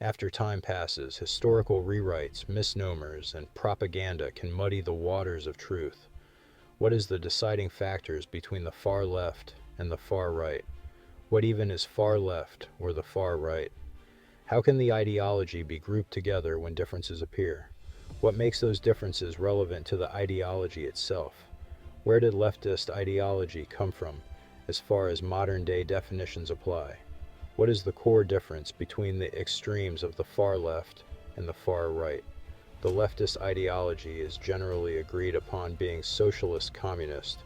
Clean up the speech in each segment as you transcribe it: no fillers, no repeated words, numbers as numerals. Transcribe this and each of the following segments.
After time passes, historical rewrites, misnomers, and propaganda can muddy the waters of truth. What is the deciding factors between the far left and the far right? What even is far left or the far right? How can the ideology be grouped together when differences appear? What makes those differences relevant to the ideology itself? Where did leftist ideology come from as far as modern-day definitions apply? What is the core difference between the extremes of the far left and the far right? The leftist ideology is generally agreed upon being socialist communist.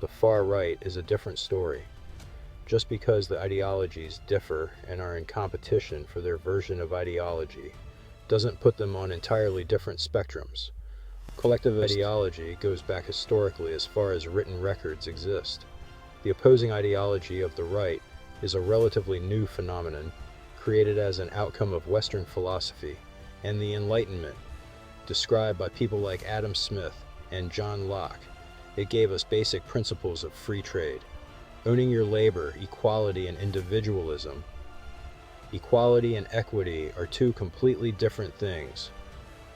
The far right is a different story. Just because the ideologies differ and are in competition for their version of ideology doesn't put them on entirely different spectrums. Collectivist ideology goes back historically as far as written records exist. The opposing ideology of the right is a relatively new phenomenon, created as an outcome of Western philosophy and the Enlightenment, described by people like Adam Smith and John Locke. It gave us basic principles of free trade, owning your labor, equality, and individualism. Equality and equity are two completely different things.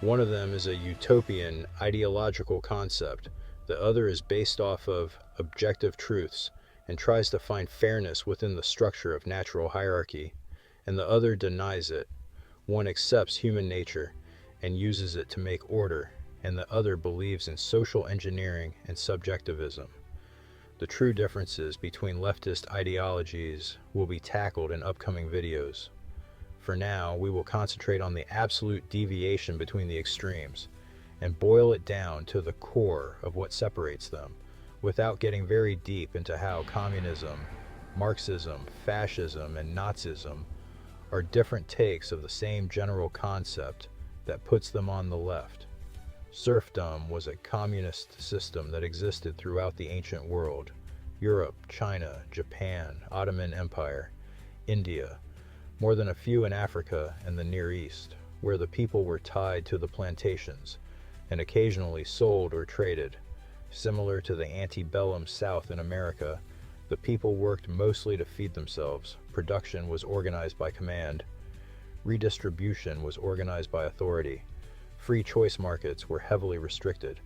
One of them is a utopian ideological concept. The other is based off of objective truths and tries to find fairness within the structure of natural hierarchy, and the other denies it. One accepts human nature and uses it to make order, and the other believes in social engineering and subjectivism. The true differences between leftist ideologies will be tackled in upcoming videos. For now, we will concentrate on the absolute deviation between the extremes and boil it down to the core of what separates them, without getting very deep into how communism, Marxism, fascism, and Nazism are different takes of the same general concept that puts them on the left. Serfdom was a communist system that existed throughout the ancient world: Europe, China, Japan, Ottoman Empire, India, more than a few in Africa and the Near East, where the people were tied to the plantations and occasionally sold or traded. Similar to the antebellum South in America, the people worked mostly to feed themselves. Production was organized by command. Redistribution was organized by authority. Free choice markets were heavily restricted.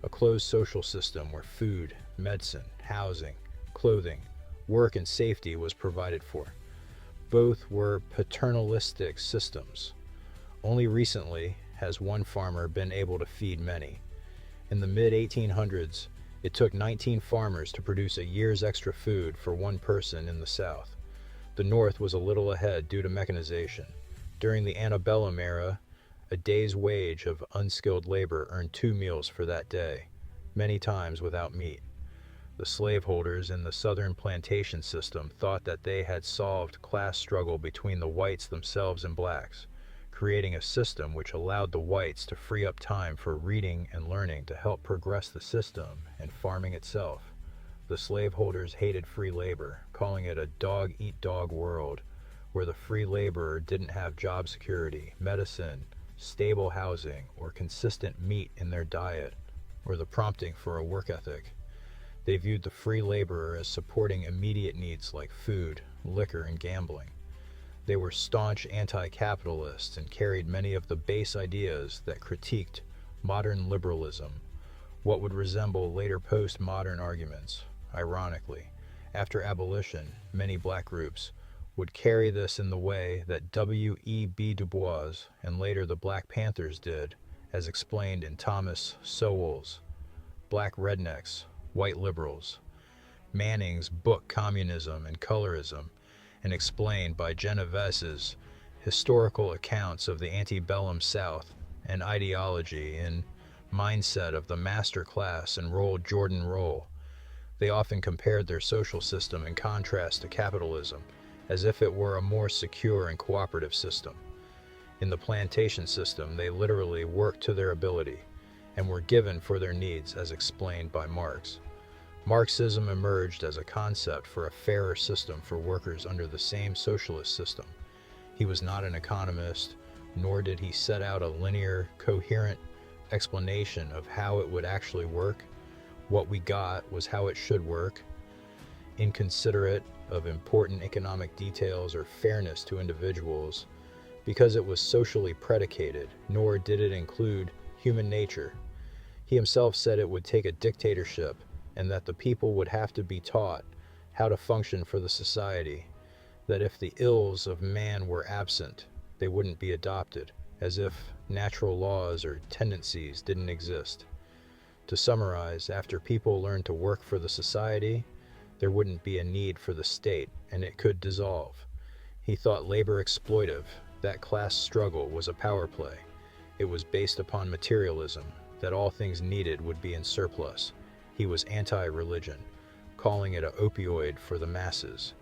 A closed social system where food, medicine, housing, clothing, work, and safety was provided for. Both were paternalistic systems. Only recently has one farmer been able to feed many. In the mid-1800s, it took 19 farmers to produce a year's extra food for one person in the South. The North was a little ahead due to mechanization. During the antebellum era, a day's wage of unskilled labor earned 2 meals for that day, many times without meat. The slaveholders in the Southern plantation system thought that they had solved class struggle between the whites themselves and blacks, creating a system which allowed the whites to free up time for reading and learning to help progress the system and farming itself. The slaveholders hated free labor, calling it a dog-eat-dog world, where the free laborer didn't have job security, medicine, stable housing, or consistent meat in their diet, or the prompting for a work ethic. They viewed the free laborer as supporting immediate needs like food, liquor, and gambling. They were staunch anti-capitalists and carried many of the base ideas that critiqued modern liberalism, what would resemble later postmodern arguments. Ironically, after abolition, many black groups would carry this in the way that W.E.B. Du Bois and later the Black Panthers did, as explained in Thomas Sowell's Black Rednecks, White Liberals, Manning's book Communism and Colorism, and explained by Genovese's historical accounts of the antebellum South and ideology in Mindset of the Master Class and Roll Jordan Roll. They often compared their social system in contrast to capitalism, as if it were a more secure and cooperative system. In the plantation system, they literally worked to their ability and were given for their needs, as explained by Marx. Marxism emerged as a concept for a fairer system for workers under the same socialist system. He was not an economist, nor did he set out a linear, coherent explanation of how it would actually work. What we got was how it should work, inconsiderate of important economic details or fairness to individuals, because it was socially predicated, nor did it include human nature. He himself said it would take a dictatorship, and that the people would have to be taught how to function for the society, that if the ills of man were absent, they wouldn't be adopted, as if natural laws or tendencies didn't exist. To summarize, after people learned to work for the society, there wouldn't be a need for the state, and it could dissolve. He thought labor exploitive, that class struggle was a power play. It was based upon materialism, that all things needed would be in surplus. He was anti-religion, calling it an opioid for the masses.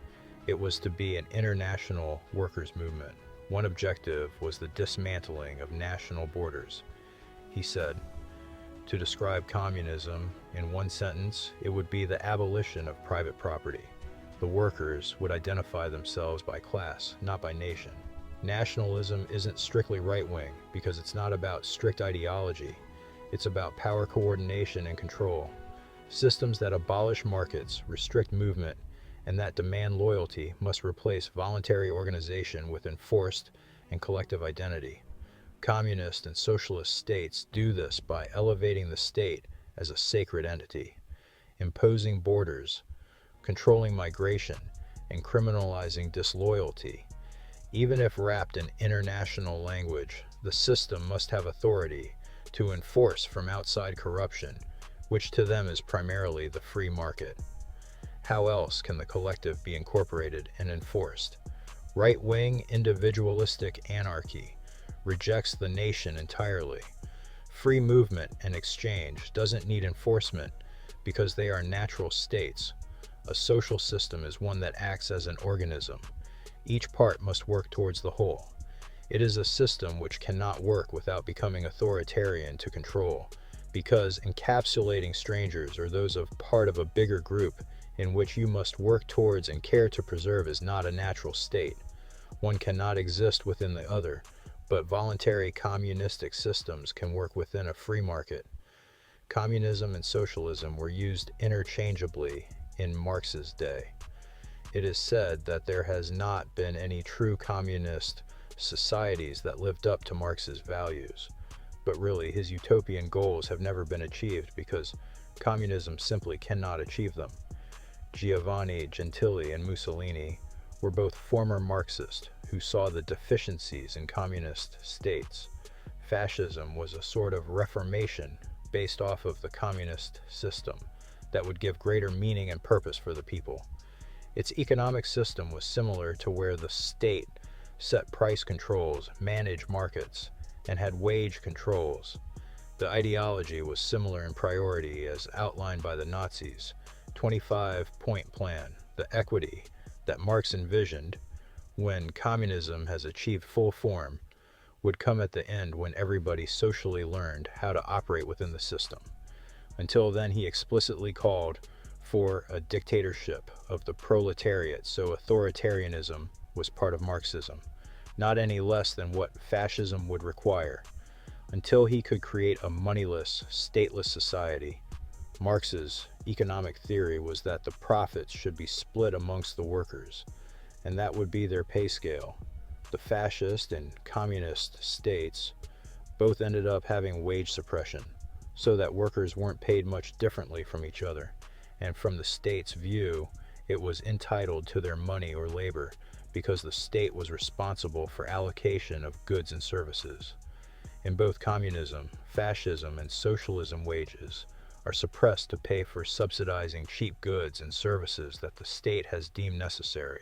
It was to be an international workers' movement. One objective was the dismantling of national borders. He said, to describe communism in one sentence, it would be the abolition of private property. The workers would identify themselves by class, not by nation. Nationalism isn't strictly right-wing because it's not about strict ideology. It's about power coordination and control. Systems that abolish markets, restrict movement, and that demand loyalty must replace voluntary organization with enforced and collective identity. Communist and socialist states do this by elevating the state as a sacred entity, imposing borders, controlling migration, and criminalizing disloyalty. Even if wrapped in international language, the system must have authority to enforce from outside corruption, which to them is primarily the free market. How else can the collective be incorporated and enforced? Right-wing individualistic anarchy rejects the nation entirely. Free movement and exchange doesn't need enforcement because they are natural states. A social system is one that acts as an organism. Each part must work towards the whole. It is a system which cannot work without becoming authoritarian to control, because encapsulating strangers or those of part of a bigger group in which you must work towards and care to preserve is not a natural state. One cannot exist within the other, but voluntary communistic systems can work within a free market. Communism and socialism were used interchangeably in Marx's day. It is said that there has not been any true communist societies that lived up to Marx's values, but really his utopian goals have never been achieved because communism simply cannot achieve them. Giovanni Gentili and Mussolini were both former Marxists who saw the deficiencies in communist states. Fascism was a sort of reformation based off of the communist system that would give greater meaning and purpose for the people. Its economic system was similar to where the state set price controls, managed markets, and had wage controls. The ideology was similar in priority as outlined by the Nazis' 25-point plan. The equity that Marx envisioned, when communism has achieved full form, would come at the end when everybody socially learned how to operate within the system. Until then, he explicitly called for a dictatorship of the proletariat, so authoritarianism was part of Marxism, not any less than what fascism would require. Until he could create a moneyless, stateless society, Marx's economic theory was that the profits should be split amongst the workers, and that would be their pay scale. The fascist and communist states both ended up having wage suppression, so that workers weren't paid much differently from each other, and from the state's view, it was entitled to their money or labor because the state was responsible for allocation of goods and services. In both communism, fascism, and socialism, wages are suppressed to pay for subsidizing cheap goods and services that the state has deemed necessary.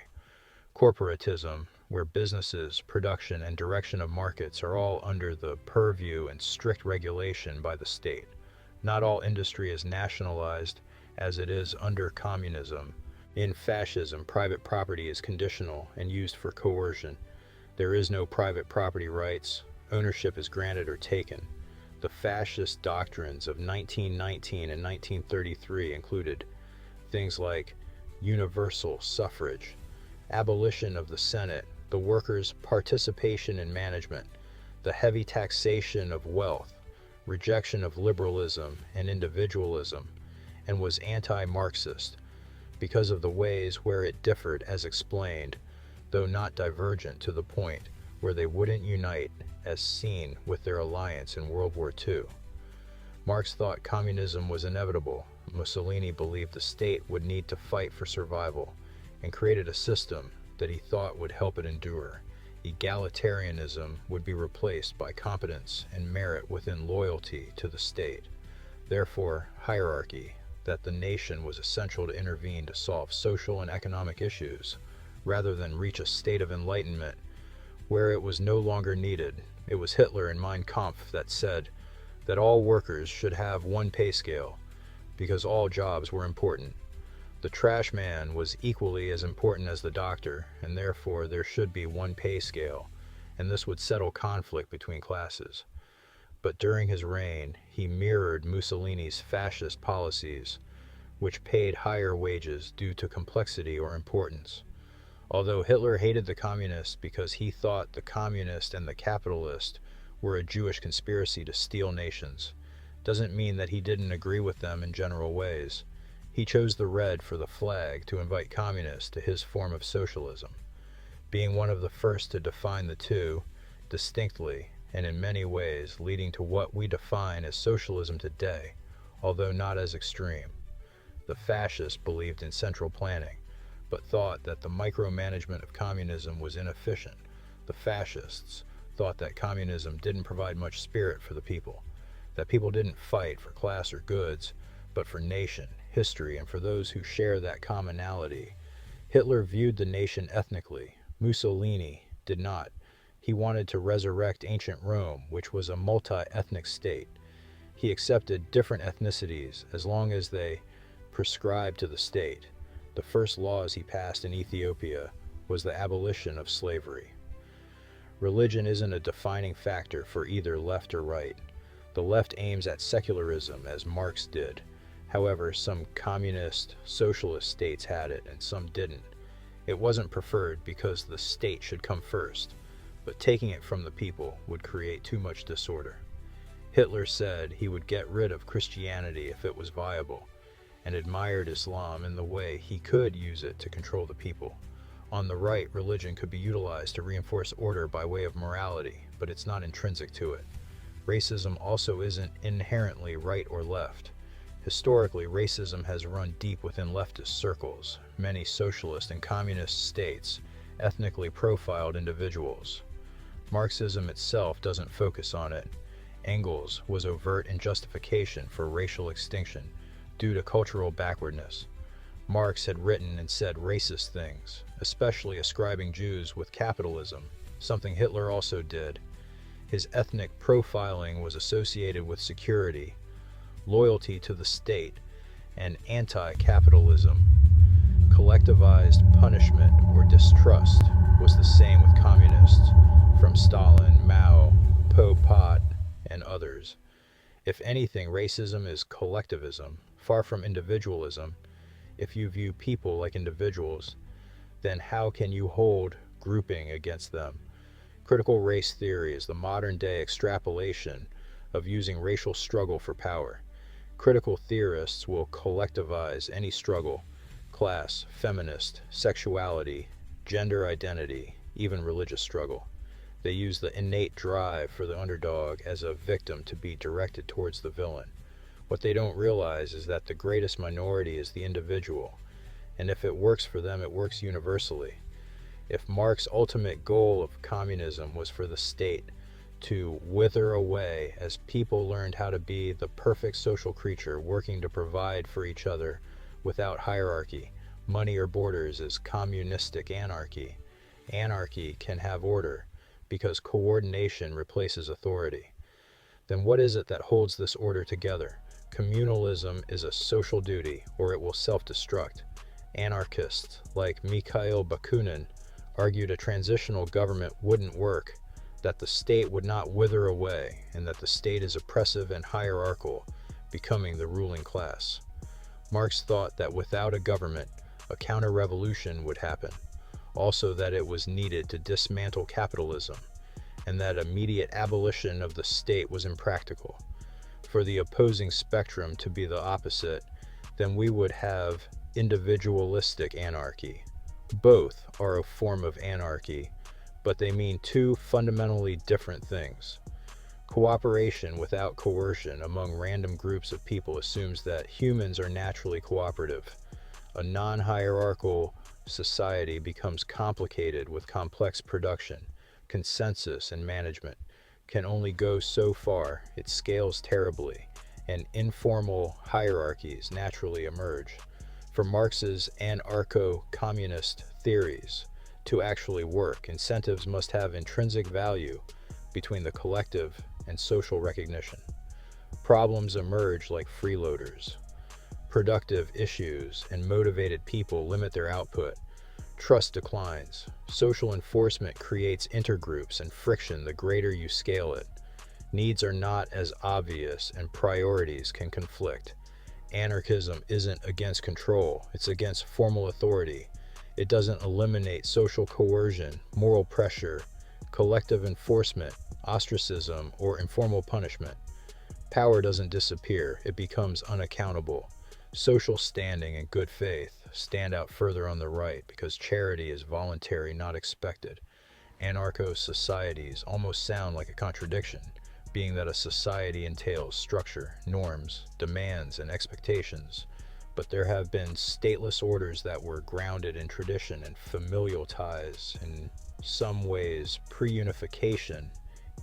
Corporatism, where businesses, production, and direction of markets are all under the purview and strict regulation by the state. Not all industry is nationalized as it is under communism. In fascism, private property is conditional and used for coercion. There is no private property rights. Ownership is granted or taken. The fascist doctrines of 1919 and 1933 included things like universal suffrage, abolition of the Senate, the workers' participation in management, the heavy taxation of wealth, rejection of liberalism and individualism, and was anti-Marxist because of the ways where it differed as explained, though not divergent to the point, where they wouldn't unite, as seen with their alliance in World War II. Marx thought communism was inevitable. Mussolini believed the state would need to fight for survival, and created a system that he thought would help it endure. Egalitarianism would be replaced by competence and merit within loyalty to the state. Therefore, hierarchy, that the nation was essential to intervene to solve social and economic issues, rather than reach a state of enlightenment where it was no longer needed. It was Hitler in Mein Kampf that said that all workers should have one pay scale, because all jobs were important. The trash man was equally as important as the doctor, and therefore there should be one pay scale, and this would settle conflict between classes. But during his reign, he mirrored Mussolini's fascist policies, which paid higher wages due to complexity or importance. Although Hitler hated the communists because he thought the communist and the capitalist were a Jewish conspiracy to steal nations, doesn't mean that he didn't agree with them in general ways. He chose the red for the flag to invite communists to his form of socialism, being one of the first to define the two distinctly and in many ways leading to what we define as socialism today, although not as extreme. The fascists believed in central planning, but thought that the micromanagement of communism was inefficient. The fascists thought that communism didn't provide much spirit for the people, that people didn't fight for class or goods, but for nation, history, and for those who share that commonality. Hitler viewed the nation ethnically. Mussolini did not. He wanted to resurrect ancient Rome, which was a multi-ethnic state. He accepted different ethnicities as long as they prescribed to the state. The first laws he passed in Ethiopia was the abolition of slavery. Religion isn't a defining factor for either left or right. The left aims at secularism, as Marx did. However, some communist, socialist states had it, and some didn't. It wasn't preferred because the state should come first, but taking it from the people would create too much disorder. Hitler said he would get rid of Christianity if it was viable, and admired Islam in the way he could use it to control the people. On the right, religion could be utilized to reinforce order by way of morality, but it's not intrinsic to it. Racism also isn't inherently right or left. Historically, racism has run deep within leftist circles. Many socialist and communist states ethnically profiled individuals. Marxism itself doesn't focus on it. Engels was overt in justification for racial extinction due to cultural backwardness. Marx had written and said racist things, especially ascribing Jews with capitalism, something Hitler also did. His ethnic profiling was associated with security, loyalty to the state, and anti-capitalism. Collectivized punishment or distrust was the same with communists, from Stalin, Mao, Pol Pot, and others. If anything, racism is collectivism, far from individualism. If you view people like individuals, then how can you hold grouping against them? Critical race theory is the modern-day extrapolation of using racial struggle for power. Critical theorists will collectivize any struggle: class, feminist, sexuality, gender identity, even religious struggle. They use the innate drive for the underdog as a victim to be directed towards the villain. What they don't realize is that the greatest minority is the individual, and if it works for them, it works universally. If Marx's ultimate goal of communism was for the state to wither away as people learned how to be the perfect social creature working to provide for each other without hierarchy, money, or borders, is communistic anarchy. Anarchy can have order because coordination replaces authority. Then what is it that holds this order together? Communalism is a social duty, or it will self-destruct. Anarchists like Mikhail Bakunin argued a transitional government wouldn't work, that the state would not wither away, and that the state is oppressive and hierarchical, becoming the ruling class. Marx thought that without a government, a counter-revolution would happen. Also that it was needed to dismantle capitalism, and that immediate abolition of the state was impractical. For the opposing spectrum to be the opposite, then we would have individualistic anarchy. Both are a form of anarchy, but they mean two fundamentally different things. Cooperation without coercion among random groups of people assumes that humans are naturally cooperative. A non-hierarchical society becomes complicated with complex production, consensus, and management. Can only go so far, it scales terribly, and informal hierarchies naturally emerge. For Marx's anarcho-communist theories to actually work, incentives must have intrinsic value between the collective and social recognition. Problems emerge like freeloaders. Productive issues and motivated people limit their output. Trust declines. Social enforcement creates intergroups and friction the greater you scale it. Needs are not as obvious and priorities can conflict. Anarchism isn't against control, it's against formal authority. It doesn't eliminate social coercion, moral pressure, collective enforcement, ostracism, or informal punishment. Power doesn't disappear, it becomes unaccountable. Social standing and good faith stand out further on the right because charity is voluntary, not expected. Anarcho-societies almost sound like a contradiction, being that a society entails structure, norms, demands, and expectations. But there have been stateless orders that were grounded in tradition and familial ties. In some ways, pre-unification,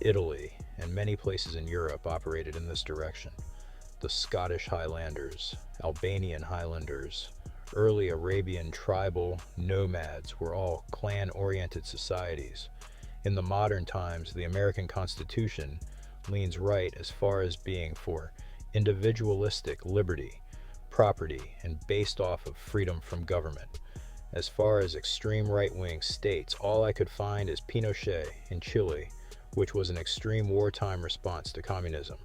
Italy, and many places in Europe operated in this direction. The Scottish Highlanders, Albanian Highlanders, early Arabian tribal nomads were all clan-oriented societies. In the modern times, the American Constitution leans right as far as being for individualistic liberty, property, and based off of freedom from government. As far as extreme right-wing states, all I could find is Pinochet in Chile, which was an extreme wartime response to communism,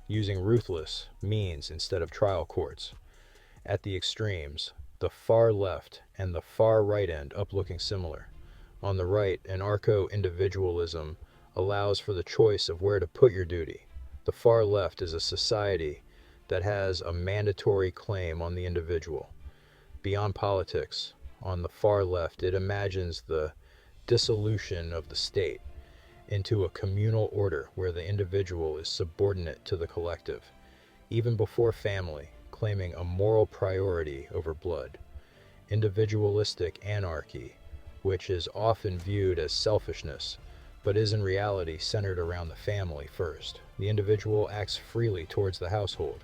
using ruthless means instead of trial courts. At the extremes, the far left and the far right end up looking similar. On the right, Anarco-Individualism allows for the choice of where to put your duty. The far left is a society that has a mandatory claim on the individual. Beyond politics, on the far left, it imagines the dissolution of the state into a communal order where the individual is subordinate to the collective, even before family, claiming a moral priority over blood. Individualistic anarchy, which is often viewed as selfishness, but is in reality centered around the family first. The individual acts freely towards the household.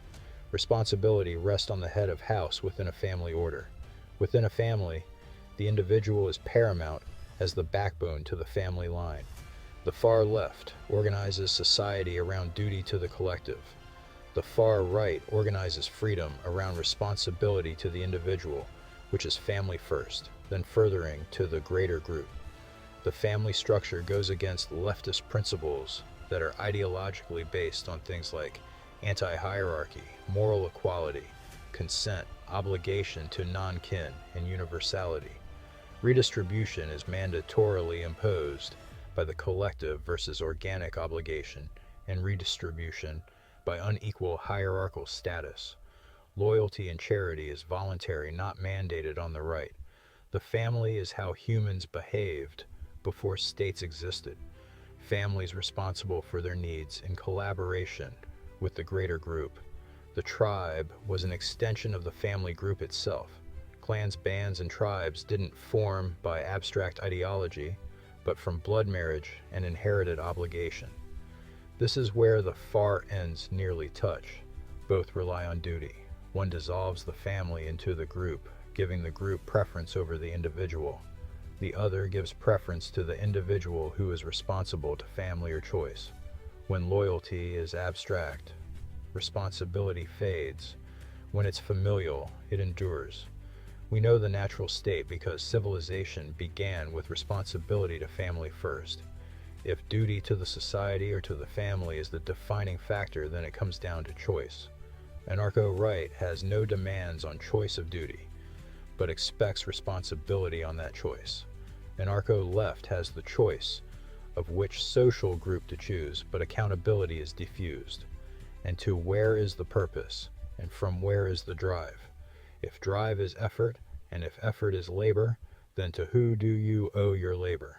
Responsibility rests on the head of house within a family order. Within a family, the individual is paramount as the backbone to the family line. The far left organizes society around duty to the collective. The far right organizes freedom around responsibility to the individual, which is family first, then furthering to the greater group. The family structure goes against leftist principles that are ideologically based on things like anti-hierarchy, moral equality, consent, obligation to non-kin, and universality. Redistribution is mandatorily imposed by the collective versus organic obligation, and redistribution by unequal hierarchical status. Loyalty and charity is voluntary, not mandated on the right. The family is how humans behaved before states existed. Families responsible for their needs in collaboration with the greater group. The tribe was an extension of the family group itself. Clans, bands, and tribes didn't form by abstract ideology, but from blood marriage and inherited obligation. This is where the far ends nearly touch. Both rely on duty. One dissolves the family into the group, giving the group preference over the individual. The other gives preference to the individual who is responsible to family or choice. When loyalty is abstract, responsibility fades. When it's familial, it endures. We know the natural state because civilization began with responsibility to family first. If duty to the society or to the family is the defining factor, then it comes down to choice. Anarcho-right has no demands on choice of duty, but expects responsibility on that choice. Anarcho-left has the choice of which social group to choose, but accountability is diffused. And to where is the purpose, and from where is the drive? If drive is effort, and if effort is labor, then to who do you owe your labor?